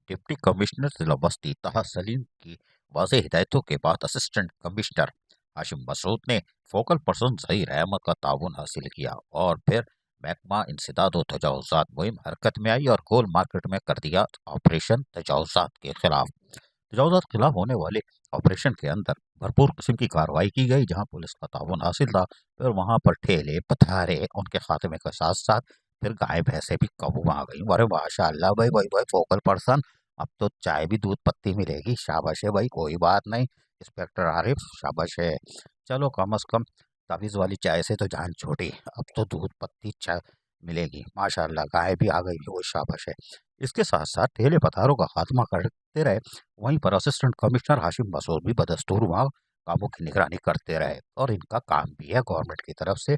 Deputy commissioner जिला बस्ती ताहा सलीम की वाज़ेह हिदायतों के बाद असिस्टेंट कमिश्नर हाशिम मसूद ने फोकल पर्सन ज़हीर अहमद का ताउन हासिल किया और फिर महकमा इंसदाद व तजावुज़ात मुहिम हरकत में आई और गोल मार्केट में कर दिया ऑपरेशन तजावुज़ात के खिलाफ। तजावुज़ात के खिलाफ होने वाले ऑपरेशन के अंदर भरपूर किस्म की कार्रवाई की गई, जहां पुलिस का ताउन हासिल था। फिर वहां पर ठेले पथारे उनके खात्मे के साथ साथ फिर गाय भैंसे भी काबू में आ गई। अरे माशाअल्लाह भाई भाई भाई फोकल पर्सन, अब तो चाय भी दूध पत्ती मिलेगी। शाबाश है भाई, कोई बात नहीं। इंस्पेक्टर आरिफ शाबाश है। चलो कम अज कम तावीज़ वाली चाय से तो जान छोड़ी, अब तो दूध पत्ती चाय मिलेगी। माशाअल्लाह गाय भी आ गई, वो शाबाश है। इसके साथ साथ ठेले पथारों का खात्मा करते रहे। वहीं पर असिस्टेंट कमिश्नर हाशिम मसूद भी बदस्तूर वहाँ कामों की निगरानी करते रहे, और इनका काम भी है गवर्नमेंट की तरफ से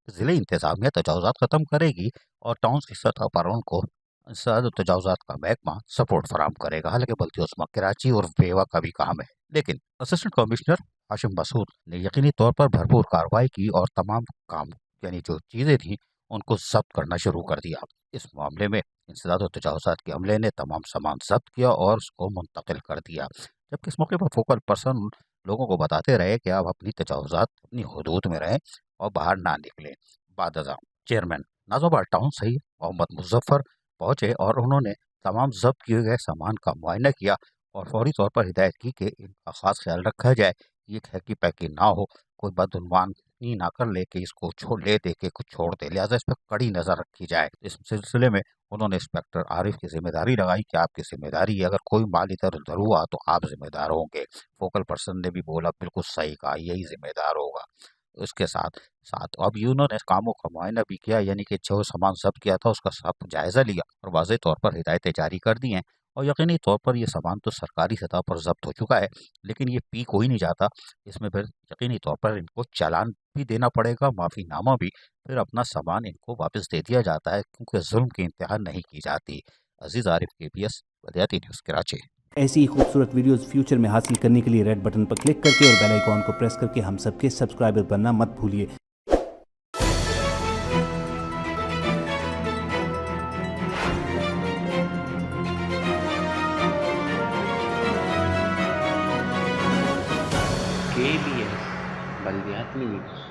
ज़िले इंतजामिया तजावुज़ात ख़त्म करेगी और टाउन की सतह पर उनको तजावुज़ात का महकमा सपोर्ट फराम करेगा। हालांकि बल्दियोस्मा कराची और बेवा का भी काम है, लेकिन असिस्टेंट कमिश्नर हाशिम मसूद ने यकीनी तौर पर भरपूर कार्रवाई की और तमाम काम यानी जो चीज़ें थी उनको जब्त करना शुरू कर दिया। इस मामले में इंसदाद और तजावुज़ात के अमले ने तमाम सामान जब्त किया और उसको मुंतकिल कर दिया। जबकि इस मौके पर फोकल पर्सन लोगों को बताते रहे कि आप अपनी तजावुज़ात अपनी हदूद में रहें और बाहर ना निकलें। बाद अज़ां चेयरमैन नाज़ोबाद टाउन सही मोहम्मद मुज़फ़्फ़र पहुंचे और उन्होंने तमाम जब्त किए गए सामान का मुआयना किया और फौरी तौर पर हिदायत की कि इनका ख़ास ख्याल रखा जाए, ये हैकी पैकी ना हो, कोई बदगुमानी ना कर ले कि इसको ले दे के कुछ छोड़ दे, लिहाजा इस पर कड़ी नज़र रखी जाए। इस सिलसिले में उन्होंने इंस्पेक्टर आरिफ की जिम्मेदारी लगाई कि आपकी जिम्मेदारी है, अगर कोई माल इधर उधर हुआ तो आप जिम्मेदार होंगे। फोकल पर्सन ने भी बोला बिल्कुल सही कहा, यही जिम्मेदार होगा। उसके साथ साथ अब उन्होंने कामों का मुआयना भी किया, यानी कि जो सामान जब्त किया था उसका सब जायज़ा लिया और वाज़ेह तौर पर हिदायतें जारी कर दी हैं। और यकीनी तौर पर ये सामान तो सरकारी सतह पर जब्त हो चुका है, लेकिन ये पी कोई नहीं जाता। इसमें फिर यकीनी तौर पर इनको चालान भी देना पड़ेगा, माफ़ीनामा भी, फिर अपना सामान इनको वापस दे दिया जाता है, क्योंकि जुल्म की इंतहा नहीं की जाती। अजीज़ आरिफ KBS बलियाती न्यूज़ कराची। ऐसी ही खूबसूरत वीडियोस फ्यूचर में हासिल करने के लिए रेड बटन पर क्लिक करके और बेल आइकॉन को प्रेस करके हम सबके सब्सक्राइबर बनना मत भूलिए। KBS बलियाती न्यूज़।